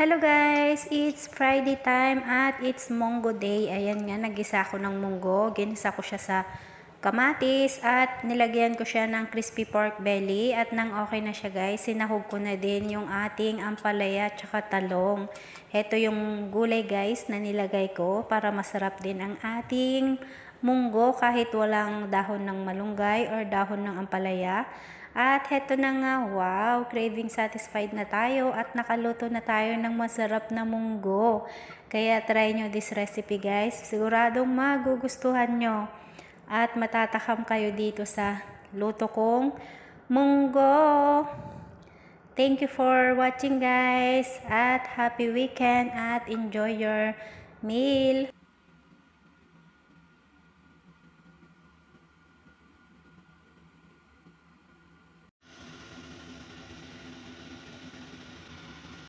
Hello guys! It's Friday time at it's munggo day. Ayan nga, nagisa ako ng munggo. Ginisa ko siya sa kamatis at nilagyan ko siya ng crispy pork belly. At nang okay na siya guys, sinahog ko na din yung ating ampalaya at saka talong. Ito yung gulay guys na nilagay ko para masarap din ang ating munggo kahit walang dahon ng malunggay or dahon ng ampalaya. At heto na nga, wow, craving satisfied na tayo at nakaluto na tayo ng masarap na munggo. Kaya try nyo this recipe guys, siguradong magugustuhan nyo. At matatakam kayo dito sa luto kong munggo. Thank you for watching guys at happy weekend at enjoy your meal.